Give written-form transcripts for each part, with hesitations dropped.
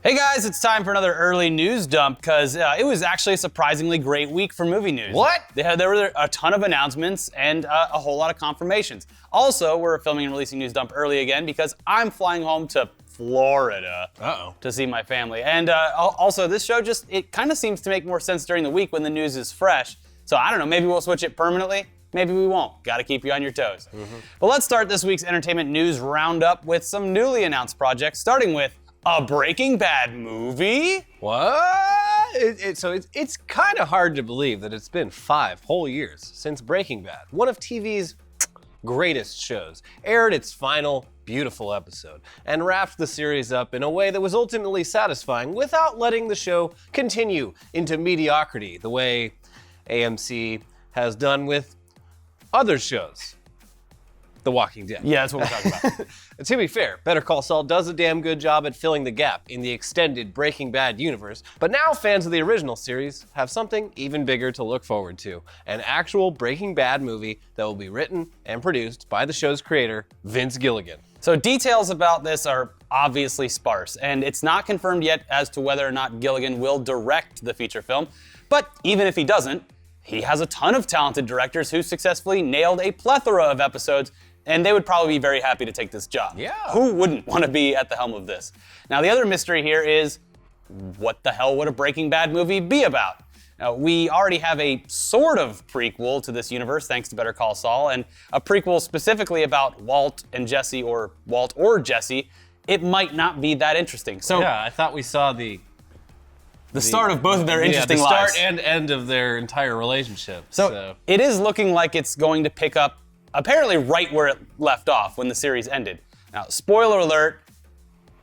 Hey guys, it's time for another early news dump because it was actually a surprisingly great week for movie news. What? There were a ton of announcements and a whole lot of confirmations. Also, we're filming and releasing news dump early again because I'm flying home to Florida to see my family. And also, this show it kind of seems to make more sense during the week when the news is fresh. So I don't know, maybe we'll switch it permanently. Maybe we won't. Got to keep you on your toes. But let's start this week's entertainment news roundup with some newly announced projects, starting with a Breaking Bad movie? What? It's kind of hard to believe that it's been 5 whole years since Breaking Bad, one of TV's greatest shows, aired its final beautiful episode and wrapped the series up in a way that was ultimately satisfying without letting the show continue into mediocrity the way AMC has done with other shows. The Walking Dead. Yeah, that's what we're talking about. To be fair, Better Call Saul does a damn good job at filling the gap in the extended Breaking Bad universe, but now fans of the original series have something even bigger to look forward to, an actual Breaking Bad movie that will be written and produced by the show's creator, Vince Gilligan. So details about this are obviously sparse, and it's not confirmed yet as to whether or not Gilligan will direct the feature film, but even if he doesn't, he has a ton of talented directors who successfully nailed a plethora of episodes, and they would probably be very happy to take this job. Yeah. Who wouldn't want to be at the helm of this? Now, the other mystery here is, what the hell would a Breaking Bad movie be about? Now, we already have a sort of prequel to this universe, thanks to Better Call Saul, and a prequel specifically about Walt and Jesse, or Walt or Jesse. It might not be that interesting. So, Yeah, I thought we saw the start of both of their interesting the lives. start and end of their entire relationship. So it is looking like it's going to pick up apparently right where it left off when the series ended. Now, spoiler alert,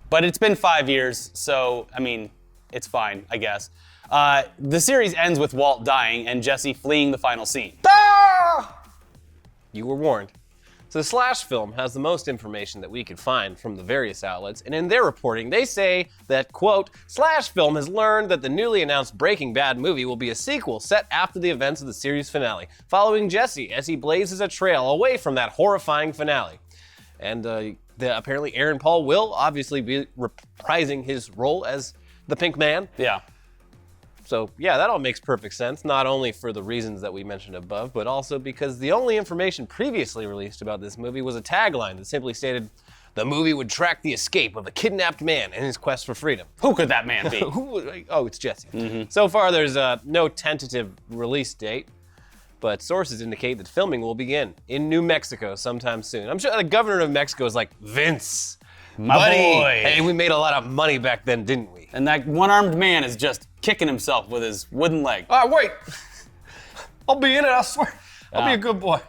but it's been 5 years, so, I mean, it's fine, I guess. The series ends with Walt dying and Jesse fleeing the final scene. You were warned. So the Slash film has the most information that we could find from the various outlets, and in their reporting, they say that, quote, Slash film has learned that the newly announced Breaking Bad movie will be a sequel set after the events of the series finale, following Jesse as he blazes a trail away from that horrifying finale. And apparently Aaron Paul will obviously be reprising his role as the Pink Man. Yeah. So yeah, that all makes perfect sense, not only for the reasons that we mentioned above, but also because the only information previously released about this movie was a tagline that simply stated, the movie would track the escape of a kidnapped man in his quest for freedom. Who could that man be? Oh, it's Jesse. So far, there's no tentative release date, but sources indicate that filming will begin in New Mexico sometime soon. I'm sure the governor of Mexico is like, Vince, My buddy, boy. hey, we made a lot of money back then, didn't we? And that one-armed man is just kicking himself with his wooden leg. Wait. I'll be in it, I swear. I'll be a good boy.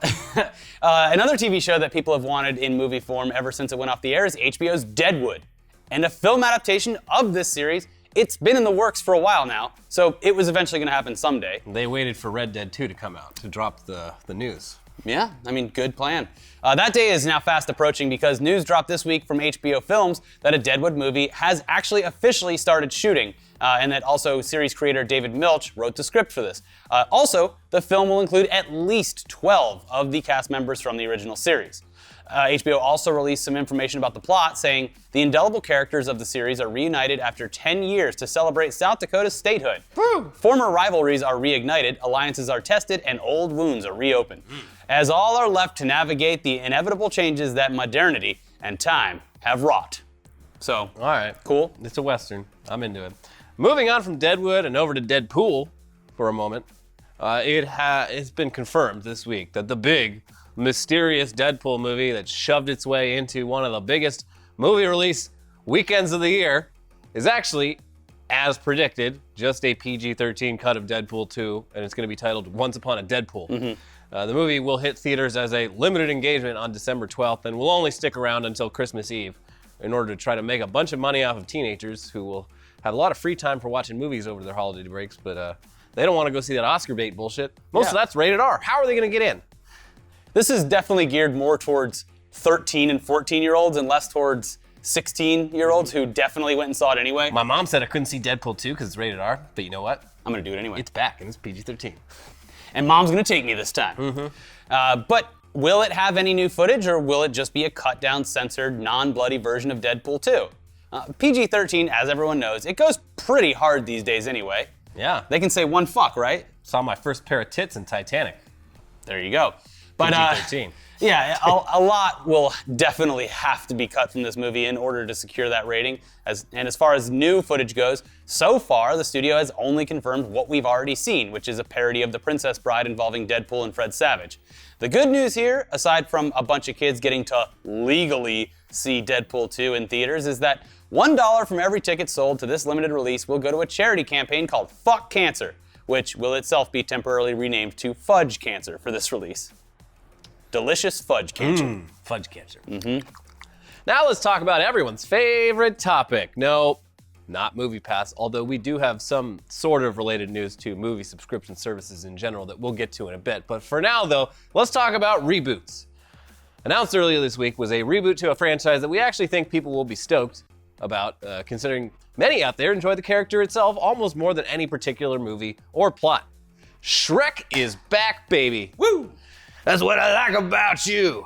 Another TV show that people have wanted in movie form ever since it went off the air is HBO's Deadwood. And a film adaptation of this series, it's been in the works for a while now, so it was eventually going to happen someday. They waited for Red Dead 2 to come out to drop the news. Yeah, I mean, good plan. That day is now fast approaching because news dropped this week from HBO Films that a Deadwood movie has actually officially started shooting, and that also series creator David Milch wrote the script for this. Also, the film will include at least 12 of the cast members from the original series. HBO also released some information about the plot, saying the indelible characters of the series are reunited after 10 years to celebrate South Dakota's statehood. Woo! Former rivalries are reignited, alliances are tested, and old wounds are reopened, as all are left to navigate the inevitable changes that modernity and time have wrought. So, All right. cool. It's a Western. I'm into it. Moving on from Deadwood and over to Deadpool for a moment, it's been confirmed this week that the big, mysterious Deadpool movie that shoved its way into one of the biggest movie release weekends of the year is actually, as predicted, just a PG-13 cut of Deadpool 2, and it's going to be titled Once Upon a Deadpool. The movie will hit theaters as a limited engagement on December 12th and will only stick around until Christmas Eve in order to try to make a bunch of money off of teenagers who will have a lot of free time for watching movies over their holiday breaks, but they don't want to go see that Oscar bait bullshit. Most of that's rated R. How are they going to get in? This is definitely geared more towards 13 and 14-year-olds and less towards 16-year-olds who definitely went and saw it anyway. My mom said I couldn't see Deadpool 2 because it's rated R, but you know what? I'm gonna do it anyway. It's back and it's PG-13. And Mom's gonna take me this time. But will it have any new footage, or will it just be a cut-down, censored, non-bloody version of Deadpool 2? PG-13, as everyone knows, it goes pretty hard these days anyway. Yeah. They can say one fuck, right? Saw my first pair of tits in Titanic. There you go. But PG-13. yeah, a lot will definitely have to be cut from this movie in order to secure that rating. As far as new footage goes, so far the studio has only confirmed what we've already seen, which is a parody of The Princess Bride involving Deadpool and Fred Savage. The good news here, aside from a bunch of kids getting to legally see Deadpool 2 in theaters, is that $1 from every ticket sold to this limited release will go to a charity campaign called Fuck Cancer, which will itself be temporarily renamed to Fudge Cancer for this release. Delicious fudge cancer. Fudge cancer. Now let's talk about everyone's favorite topic. No, not MoviePass, although we do have some sort of related news to movie subscription services in general that we'll get to in a bit. But for now, though, let's talk about reboots. Announced earlier this week was a reboot to a franchise that we actually think people will be stoked about, considering many out there enjoy the character itself almost more than any particular movie or plot. Shrek is back, baby. Woo! That's what I like about you.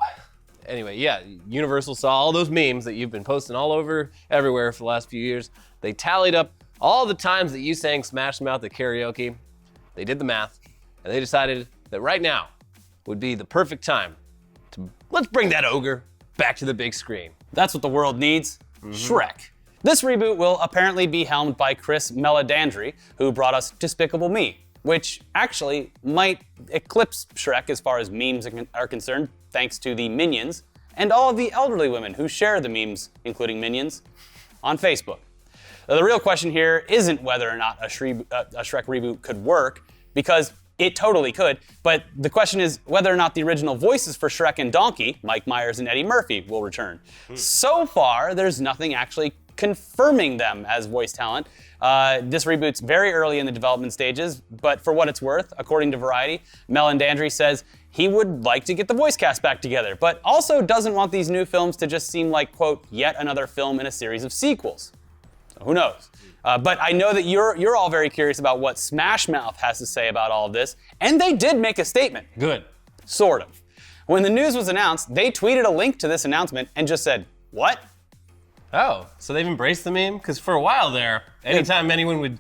Anyway, yeah, Universal saw all those memes that you've been posting all over everywhere for the last few years. They tallied up all the times that you sang Smash Mouth at karaoke. They did the math, and they decided that right now would be the perfect time to let's bring that ogre back to the big screen. That's what the world needs. Shrek. This reboot will apparently be helmed by Chris Meledandri, who brought us Despicable Me, which actually might eclipse Shrek as far as memes are concerned, thanks to the Minions and all of the elderly women who share the memes, including Minions, on Facebook. Now, the real question here isn't whether or not a Shrek reboot could work, because it totally could, but the question is whether or not the original voices for Shrek and Donkey, Mike Myers and Eddie Murphy, will return. So far, there's nothing actually confirming them as voice talent. This reboot's very early in the development stages, but for what it's worth, according to Variety, Meledandri says he would like to get the voice cast back together, but also doesn't want these new films to just seem like, quote, yet another film in a series of sequels. So who knows? But I know that you're all very curious about what Smash Mouth has to say about all of this, and they did make a statement. Good. Sort of. When the news was announced, they tweeted a link to this announcement and just said, what? Oh, so they've embraced the meme? Because for a while there, anytime anyone would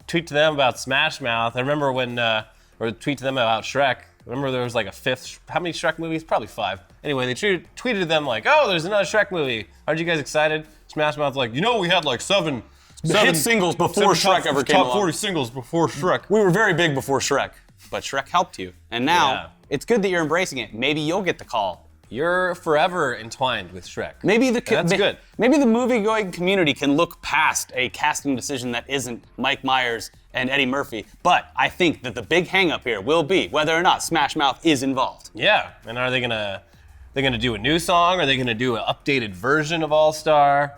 tweet to them about Smash Mouth, I remember when, or tweet to them about Shrek, I remember there was like a fifth, how many Shrek movies? Probably 5. Anyway, they tweeted to them like, oh, there's another Shrek movie. Aren't you guys excited? Smash Mouth's like, we had like seven hit singles before Shrek ever came along. Top 40 singles before Shrek. We were very big before Shrek, but Shrek helped you. And now, it's good that you're embracing it. Maybe you'll get the call. You're forever entwined with Shrek. That's good. Maybe the movie-going community can look past a casting decision that isn't Mike Myers and Eddie Murphy, but I think that the big hang-up here will be whether or not Smash Mouth is involved. Yeah, and are they gonna do a new song? Are they gonna do an updated version of All Star?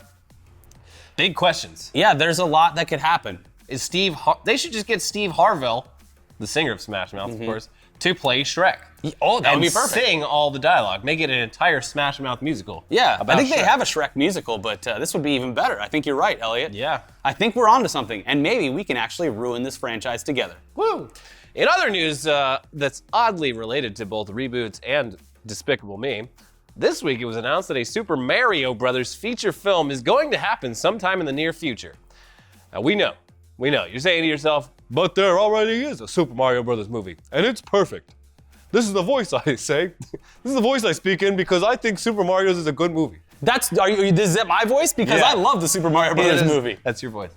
Big questions. Yeah, there's a lot that could happen. They should just get Steve Harvell, the singer of Smash Mouth, of course, to play Shrek. Oh, that would be perfect. Sing all the dialogue. Make it an entire Smash Mouth musical. Yeah, I think Shrek. they have a Shrek musical, but this would be even better. I think you're right, Elliot. Yeah. I think we're onto something, and maybe we can actually ruin this franchise together. Woo! In other news that's oddly related to both reboots and Despicable Me, this week it was announced that a Super Mario Brothers feature film is going to happen sometime in the near future. Now we know. You're saying to yourself, but there already is a Super Mario Brothers movie, and it's perfect. This is the voice I say. This is the voice I speak in because I think Super Mario's is a good movie. Is that my voice? Because I love the Super Mario Brothers movie. That's your voice.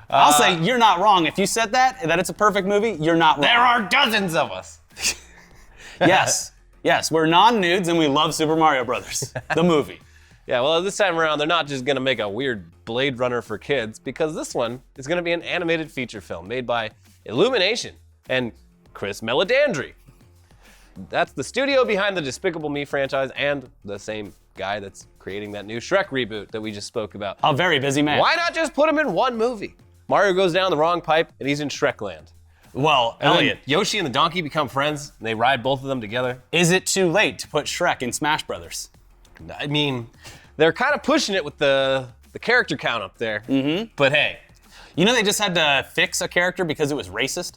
I'll say you're not wrong. If you said that it's a perfect movie, you're not wrong. There are dozens of us. Yes, we're non-nudes and we love Super Mario Brothers, the movie. Yeah, well, this time around, they're not just gonna make a weird Blade Runner for kids, because this one is gonna be an animated feature film made by Illumination and Chris Meledandri. That's the studio behind the Despicable Me franchise and the same guy that's creating that new Shrek reboot that we just spoke about. A very busy man. Why not just put him in one movie? Mario goes down the wrong pipe and he's in Shrekland. Well, And Elliot, then Yoshi and the donkey become friends and they ride both of them together. is it too late to put Shrek in Smash Brothers? I mean, they're kind of pushing it with the character count up there. Mm-hmm. But hey. You know they just had to fix a character because it was racist?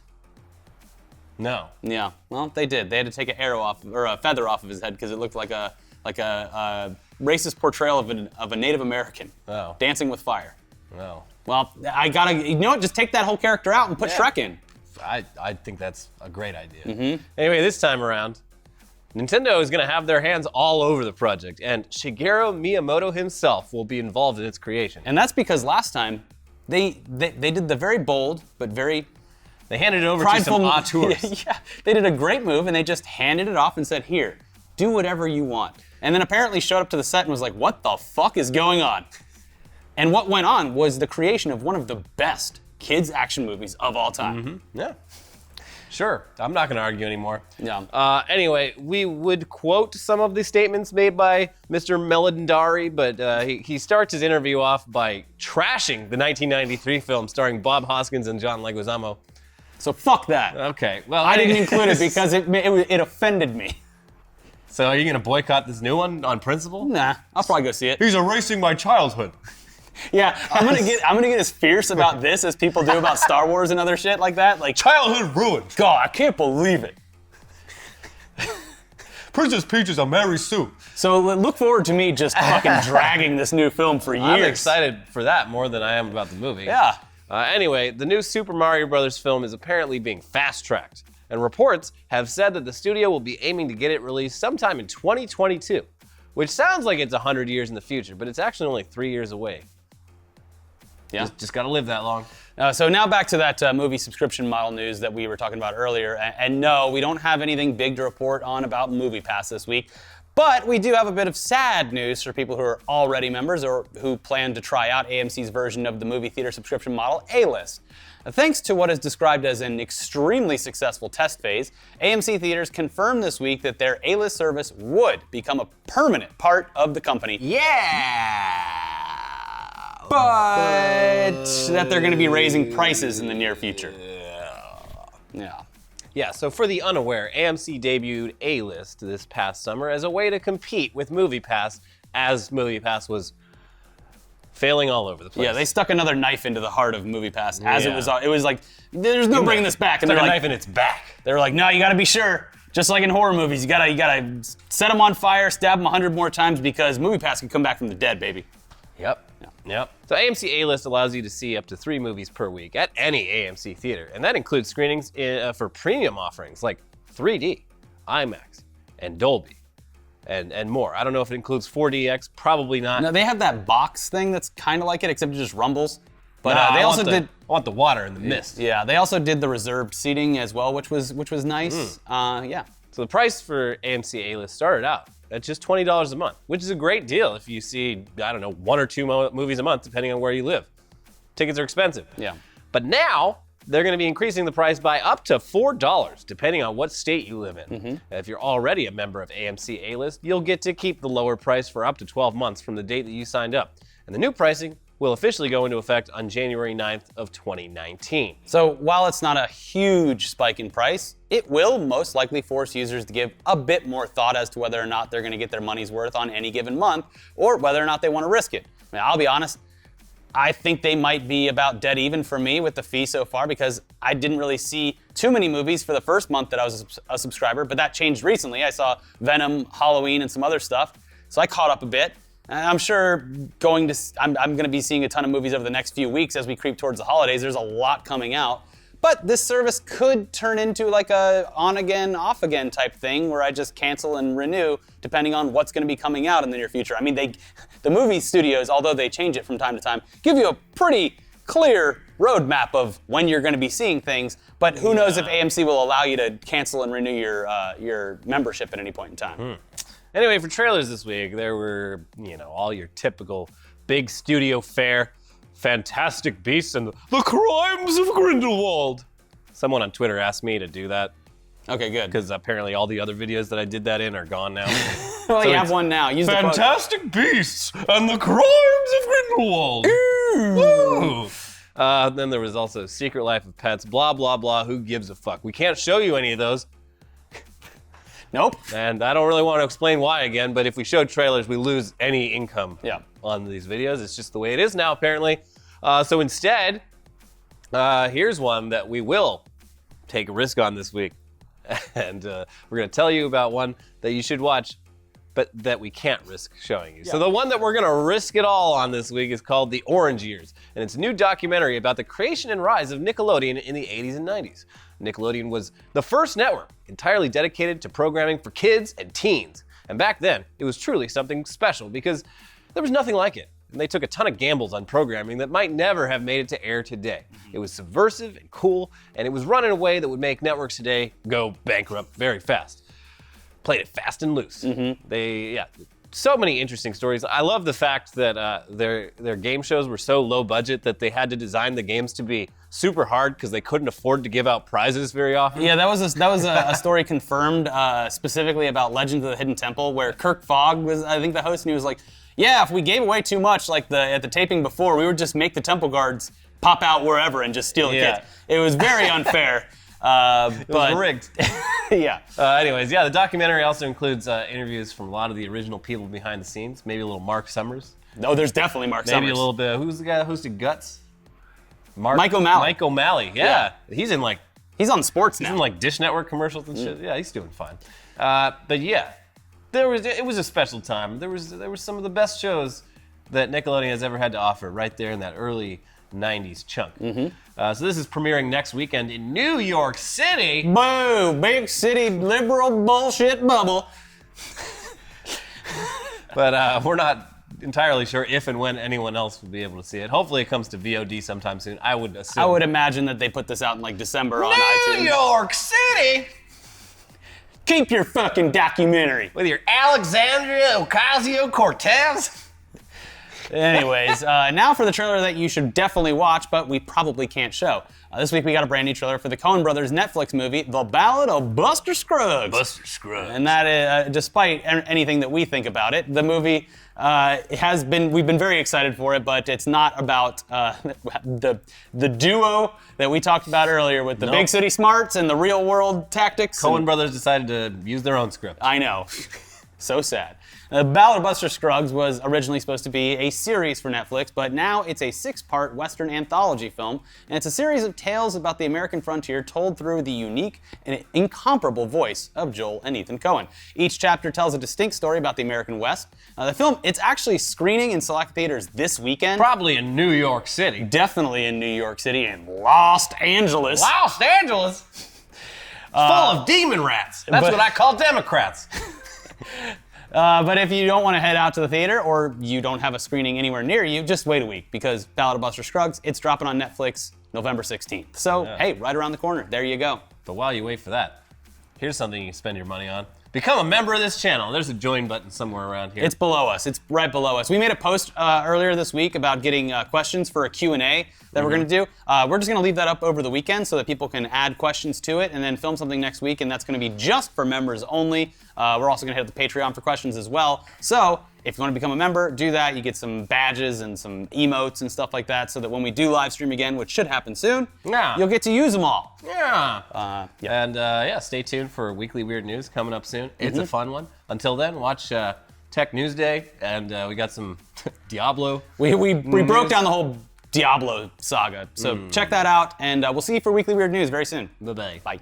No. Yeah, well, they did. They had to take an arrow off, or a feather off of his head because it looked like a racist portrayal of a Native American dancing with fire. Oh. Well, I gotta, you know what? Just take that whole character out and put Shrek in. I think that's a great idea. Anyway, this time around, Nintendo is going to have their hands all over the project, and Shigeru Miyamoto himself will be involved in its creation. And that's because last time they did the very bold but very They handed it over prideful, to some auteurs. Yeah, they did a great move, and they just handed it off and said, "Here, do whatever you want." And then apparently showed up to the set and was like, "What the fuck is going on?" And what went on was the creation of one of the best kids action movies of all time. Yeah. Sure. I'm not going to argue anymore. Yeah. Anyway, we would quote some of the statements made by Mr. Melendari, but he starts his interview off by trashing the 1993 film starring Bob Hoskins and John Leguizamo. So fuck that. Okay. Well, I didn't include it because it offended me. So are you going to boycott this new one on principle? Nah, I'll probably go see it. He's erasing my childhood. Yeah, I'm gonna get as fierce about this as people do about Star Wars and other shit like that. Like, Childhood ruined. God, I can't believe it. Princess Peach is a Mary Sue. So look forward to me just fucking dragging this new film for years. I'm excited for that more than I am about the movie. Yeah. Anyway, the new Super Mario Bros. Film is apparently being fast-tracked, and reports have said that the studio will be aiming to get it released sometime in 2022, which sounds like it's 100 years in the future, but it's actually only 3 years away. Yeah. Just gotta live that long. So now back to that movie subscription model news that we were talking about earlier. And no, we don't have anything big to report on about MoviePass this week. But we do have a bit of sad news for people who are already members or who plan to try out AMC's version of the movie theater subscription model, A-List. Thanks to what is described as an extremely successful test phase, AMC theaters confirmed this week that their A-List service would become a permanent part of the company. Yeah! But that they're going to be raising prices in the near future. Yeah. Yeah, so for the unaware, AMC debuted A-List this past summer as a way to compete with MoviePass, as MoviePass was failing all over the place. Yeah, they stuck another knife into the heart of MoviePass as it was like, there's no bringing this back. And Stuck they're a like, knife in its back. they were like, no, you got to be sure. Just like in horror movies, you gotta set them on fire, stab them 100 more times because MoviePass can come back from the dead, baby. Yep. So AMC A-List allows you to see up to 3 movies per week at any AMC theater, and that includes screenings for premium offerings like 3D, IMAX, and Dolby, and more. I don't know if it includes 4DX, probably not. No, they have that box thing that's kind of like it, except it just rumbles. But Nah, they also did. I want the water and the mist. Yeah, they also did the reserved seating as well, which was nice. Yeah. So the price for AMC A-List started out at just $20 a month, which is a great deal if you see, I don't know, 1 or 2 movies a month, depending on where you live. Tickets are expensive. Yeah. But now, they're going to be increasing the price by up to $4, depending on what state you live in. If you're already a member of AMC A-List, you'll get to keep the lower price for up to 12 months from the date that you signed up. And the new pricing will officially go into effect on January 9th of 2019. So while it's not a huge spike in price, it will most likely force users to give a bit more thought as to whether or not they're going to get their money's worth on any given month, or whether or not they want to risk it. I mean, I'll be honest, I think they might be about dead even for me with the fee so far because I didn't really see too many movies for the first month that I was a subscriber, but that changed recently. I saw Venom, Halloween, and some other stuff, so I caught up a bit. And I'm sure I'm going to be seeing a ton of movies over the next few weeks as we creep towards the holidays. There's a lot coming out. But this service could turn into like a on-again, off-again type thing where I just cancel and renew depending on what's going to be coming out in the near future. I mean, the movie studios, although they change it from time to time, give you a pretty clear roadmap of when you're going to be seeing things. But who knows if AMC will allow you to cancel and renew your membership at any point in time. Anyway, for trailers this week, there were, all your typical big studio fare, Fantastic Beasts and the Crimes of Grindelwald. Someone on Twitter asked me to do that. Okay, good. Because apparently all the other videos that I did that in are gone now. Well, you have one now. Use Fantastic Beasts and the Crimes of Grindelwald. Ooh. Then there was also Secret Life of Pets, blah, blah, blah. Who gives a fuck? We can't show you any of those. Nope. And I don't really want to explain why again, but if we show trailers, we lose any income on these videos. It's just the way it is now, apparently. So instead, here's one that we will take a risk on this week. And we're going to tell you about one that you should watch but that we can't risk showing you. So the one that we're gonna risk it all on this week is called The Orange Years, and it's a new documentary about the creation and rise of Nickelodeon in the 80s and 90s. Nickelodeon was the first network entirely dedicated to programming for kids and teens. And back then, it was truly something special because there was nothing like it. And they took a ton of gambles on programming that might never have made it to air today. It was subversive and cool, and it was run in a way that would make networks today go bankrupt very fast. Played it fast and loose. So many interesting stories. I love the fact that their game shows were so low budget that they had to design the games to be super hard because they couldn't afford to give out prizes very often. Yeah, that was a story confirmed specifically about Legends of the Hidden Temple, where Kirk Fogg was, I think, the host, and he was like, yeah, if we gave away too much, like at the taping before, we would just make the temple guards pop out wherever and just steal the kids. It was very unfair. It was rigged. Yeah. Anyways, the documentary also includes interviews from a lot of the original people behind the scenes. Maybe a little Mark Summers. No, there's definitely Mark Summers. Maybe a little bit. Who's the guy that hosted Guts? Mike O'Malley. Mike O'Malley. Yeah. He's on sports now. He's in like Dish Network commercials and shit. Yeah, he's doing fine. But yeah, it was a special time. There was some of the best shows that Nickelodeon has ever had to offer right there in that early 90s chunk. So this is premiering next weekend in New York City. Boo! Big city liberal bullshit bubble. But we're not entirely sure if and when anyone else will be able to see it. Hopefully it comes to VOD sometime soon. I would assume. I would imagine that they put this out in like December on iTunes. New York City! Keep your fucking documentary. With your Alexandria Ocasio-Cortez. Anyways, now for the trailer that you should definitely watch, but we probably can't show. This week we got a brand new trailer for the Coen Brothers Netflix movie, The Ballad of Buster Scruggs. Buster Scruggs. And that, despite anything that we think about it, the movie we've been very excited for it, but it's not about the duo that we talked about earlier with the big city smarts and the real world tactics. Coen Brothers decided to use their own script. I know. So sad. The Ballad of Buster Scruggs was originally supposed to be a series for Netflix, but now it's a 6-part Western anthology film, and it's a series of tales about the American frontier told through the unique and incomparable voice of Joel and Ethan Coen. Each chapter tells a distinct story about the American West. The film, it's actually screening in select theaters this weekend. Probably in New York City. Definitely in New York City and Los Angeles. Los Angeles? Full of demon rats. That's what I call Democrats. But if you don't want to head out to the theater or you don't have a screening anywhere near you, just wait a week because Ballad of Buster Scruggs, it's dropping on Netflix November 16th. So, hey, right around the corner. There you go. But while you wait for that, here's something you can spend your money on. Become a member of this channel. There's a join button somewhere around here. It's below us. It's right below us. We made a post earlier this week about getting questions for a Q&A that we're going to do. We're just going to leave that up over the weekend so that people can add questions to it and then film something next week, and that's going to be just for members only. We're also going to hit the Patreon for questions as well. So if you want to become a member, do that. You get some badges and some emotes and stuff like that so that when we do live stream again, which should happen soon, you'll get to use them all. And stay tuned for weekly weird news coming up soon. It's a fun one. Until then, watch Tech News Day, and we got some Diablo. We broke down the whole Diablo saga, so check that out, and we'll see you for weekly weird news very soon. Bye-bye. Bye.